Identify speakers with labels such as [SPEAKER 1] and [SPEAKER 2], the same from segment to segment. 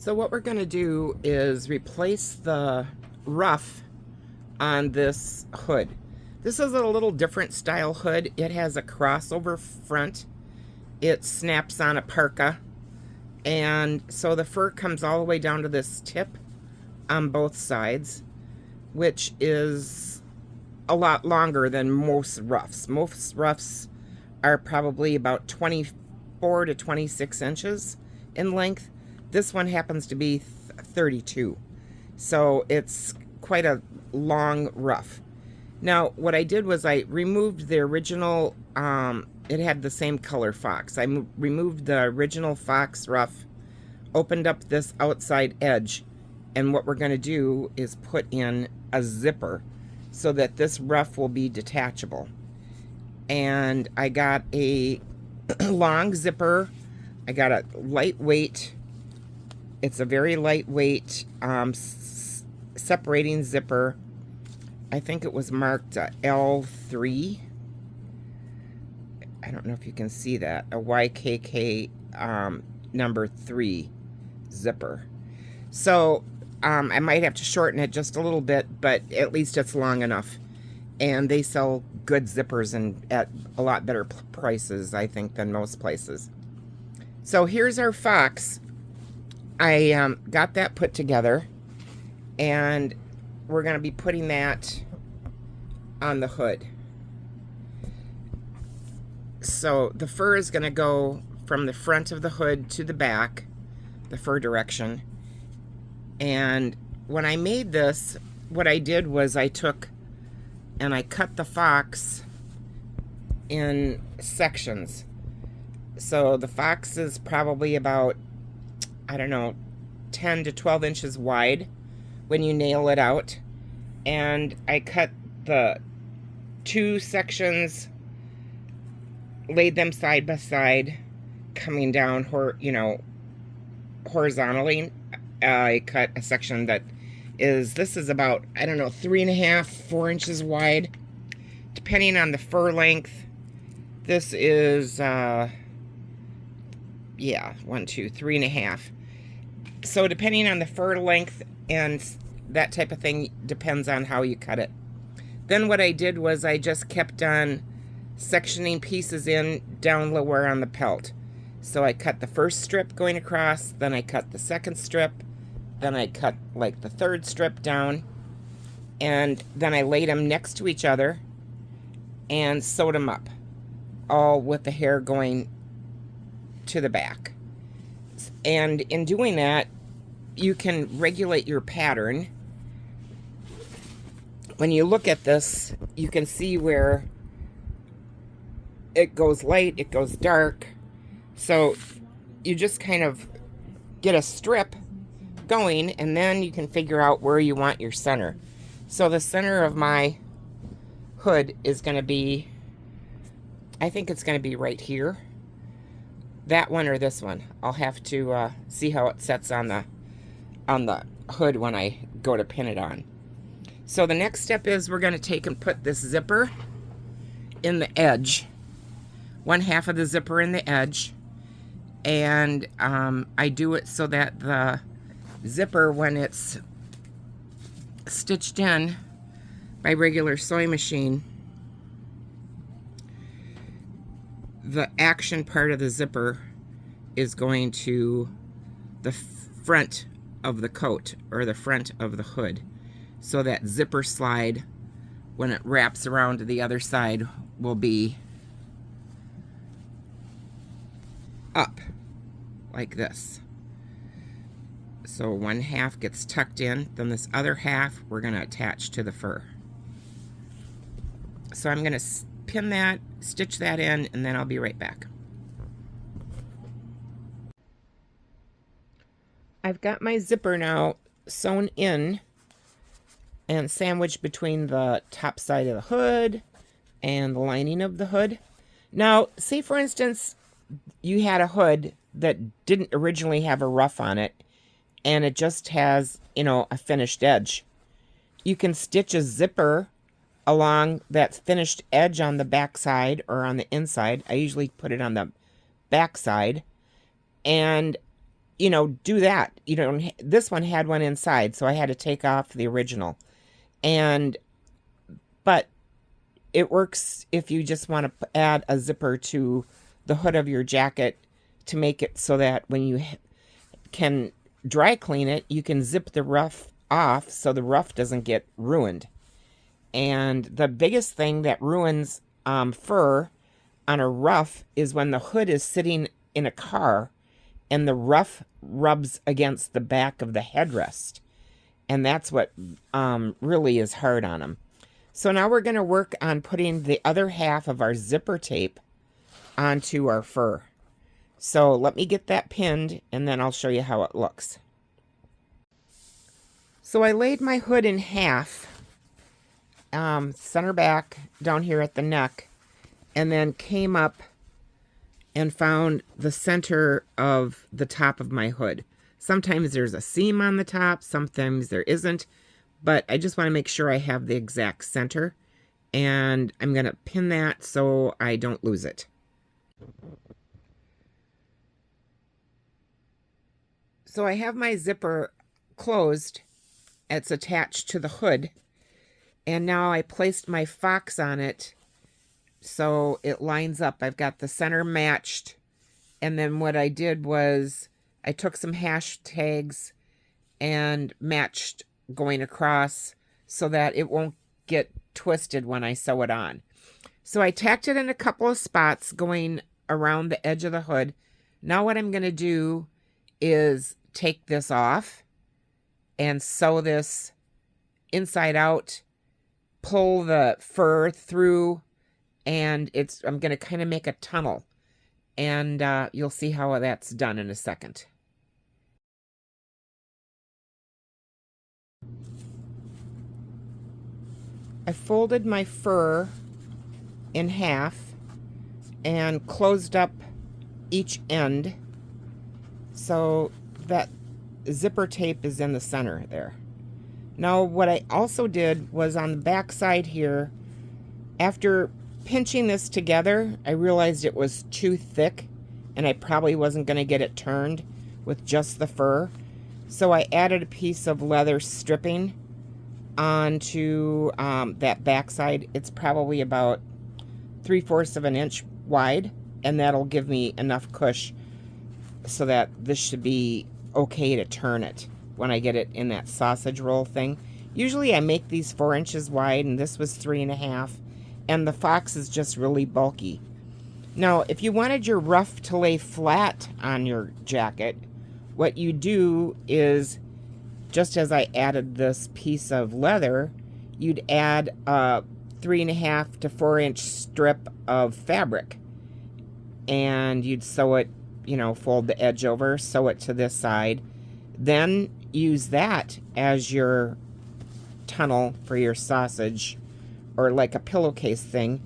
[SPEAKER 1] So what we're going to do is replace the Ruff on this hood. This is a little different style hood. It has a crossover front. It snaps on a parka. And so the fur comes all the way down to this tip on both sides, which is a lot longer than most Ruffs. Most Ruffs are probably about 24 to 26 inches in length. This one happens to be 32. So it's quite a long Ruff. Now, what I did was I removed the original, it had the same color fox. I removed the original fox Ruff, opened up this outside edge, and what we're going to do is put in a zipper so that this Ruff will be detachable. And I got a long zipper. I got a lightweight, it's a very lightweight separating zipper. I think it was marked L3. I don't know if you can see that. A YKK number 3 zipper. So I might have to shorten it just a little bit, but at least it's long enough. And they sell good zippers and at a lot better prices, I think, than most places. So here's our fox. I got that put together, and we're going to be putting that on the hood. So the fur is going to go from the front of the hood to the back, the fur direction. And when I made this, what I did was I took and I cut the fox in sections. So the fox is probably about, I don't know, 10 to 12 inches wide when you nail it out. And I cut the 2 sections, laid them side by side, coming down, horizontally. I cut a section that this is about, I don't know, 3.5, 4 inches wide, depending on the fur length. This is, 1, 2, 3.5. So depending on the fur length and that type of thing, depends on how you cut it. Then what I did was I just kept on sectioning pieces in down lower on the pelt. So I cut the first strip going across, then I cut the second strip, then I cut like the third strip down, and then I laid them next to each other and sewed them up, all with the hair going to the back. And in doing that, you can regulate your pattern. When you look at this, you can see where it goes light, it goes dark. So you just kind of get a strip going, and then you can figure out where you want your center. So the center of my hood is going to be, I think it's going to be right here. That one or this one. I'll have to see how it sets on the hood when I go to pin it on. So the next step is we're going to take and put this zipper in the edge, 1/2 of the zipper in the edge, and I do it so that the zipper, when it's stitched in by regular sewing machine, the action part of the zipper is going to the front of the coat or the front of the hood. So that zipper slide, when it wraps around to the other side, will be up like this. So 1/2 gets tucked in, then this other half we're going to attach to the fur. So I'm going to pin that, stitch that in, and then I'll be right back. I've got my zipper now sewn in and sandwiched between the top side of the hood and the lining of the hood. Now, say for instance, you had a hood that didn't originally have a ruff on it, and it just has, a finished edge. You can stitch a zipper along that finished edge on the back side or on the inside. I usually put it on the back side, and do that. This one had one inside, so I had to take off the original. But it works if you just want to add a zipper to the hood of your jacket to make it so that when you can dry clean it, you can zip the ruff off so the ruff doesn't get ruined. And the biggest thing that ruins fur on a ruff is when the hood is sitting in a car and the ruff rubs against the back of the headrest. And that's what really is hard on them. So now we're going to work on putting the other half of our zipper tape onto our fur. So let me get that pinned and then I'll show you how it looks. So I laid my hood in half, center back down here at the neck, and then came up and found the center of the top of my hood. Sometimes there's a seam on the top, sometimes there isn't, but I just want to make sure I have the exact center, and I'm going to pin that so I don't lose it. So I have my zipper closed. It's attached to the hood, and now I placed my fox on it so it lines up. I've got the center matched, and then what I did was I took some hashtags and matched going across so that it won't get twisted when I sew it on. So I tacked it in a couple of spots going around the edge of the hood. Now what I'm going to do is take this off and sew this inside out, pull the fur through, and I'm going to kind of make a tunnel. And you'll see how that's done in a second. I folded my fur in half and closed up each end so that zipper tape is in the center there. Now what I also did was on the back side here, after pinching this together, I realized it was too thick and I probably wasn't going to get it turned with just the fur. So I added a piece of leather stripping onto that back side. It's probably about 3/4 of an inch wide, and that'll give me enough cush so that this should be okay to turn it when I get it in that sausage roll thing. Usually I make these 4 inches wide, and this was 3.5, and the fox is just really bulky. Now, if you wanted your ruff to lay flat on your jacket, what you do is, just as I added this piece of leather, you'd add a 3.5 to 4 inch strip of fabric, and you'd sew it, fold the edge over, sew it to this side, then use that as your tunnel for your sausage, or like a pillowcase thing,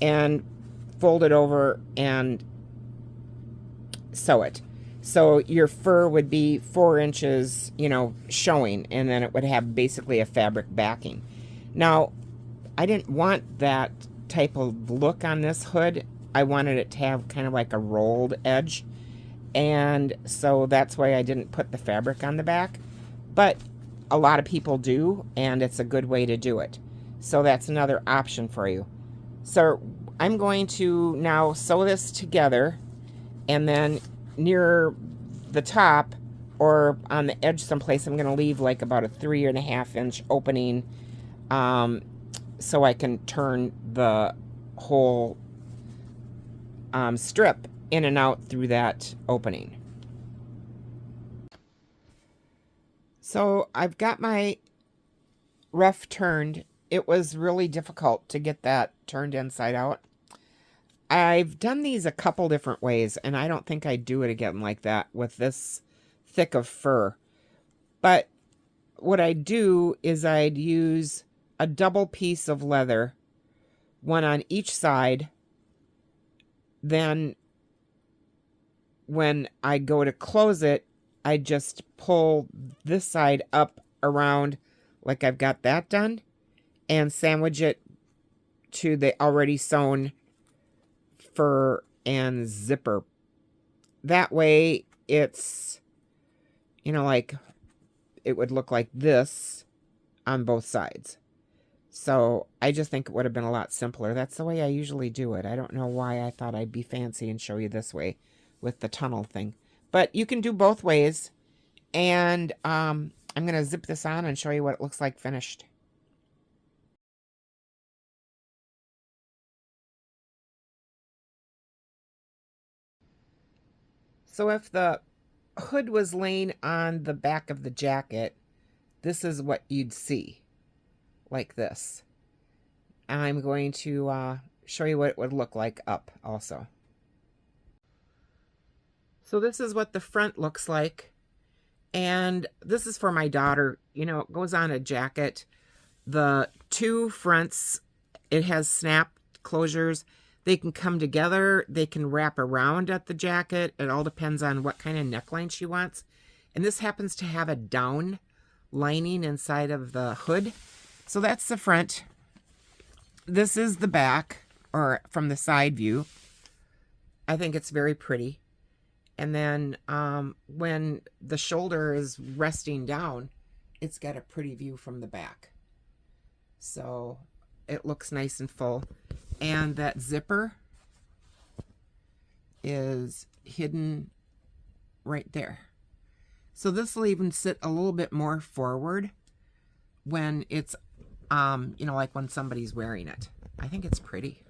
[SPEAKER 1] and fold it over and sew it. So your fur would be 4 inches, showing, and then it would have basically a fabric backing. Now, I didn't want that type of look on this hood. I wanted it to have kind of like a rolled edge, and so that's why I didn't put the fabric on the back. But a lot of people do, and it's a good way to do it. So that's another option for you. So I'm going to now sew this together, and then near the top or on the edge someplace, I'm going to leave like about a 3.5 inch opening so I can turn the whole strip in and out through that opening. So I've got my ruff turned. It was really difficult to get that turned inside out. I've done these a couple different ways, and I don't think I'd do it again like that with this thick of fur. But what I'd do is I'd use a double piece of leather, one on each side. Then when I go to close it, I just pull this side up around like I've got that done, and sandwich it to the already sewn fur and zipper. That way it's You know, like it would look like this on both sides. So I just think it would have been a lot simpler. That's the way I usually do it. I don't know why I thought I'd be fancy and show you this way with the tunnel thing. But you can do both ways. And I'm going to zip this on and show you what it looks like finished. So if the hood was laying on the back of the jacket, this is what you'd see, like this. I'm going to show you what it would look like up also. So this is what the front looks like. And this is for my daughter. You know, it goes on a jacket. The two fronts, it has snap closures. They can come together. They can wrap around at the jacket. It all depends on what kind of neckline she wants. And this happens to have a down lining inside of the hood. So that's the front. This is the back, or from the side view. I think it's very pretty. And then when the shoulder is resting down, it's got a pretty view from the back. So it looks nice and full. And that zipper is hidden right there. So this will even sit a little bit more forward when it's, you know, like when somebody's wearing it. I think it's pretty.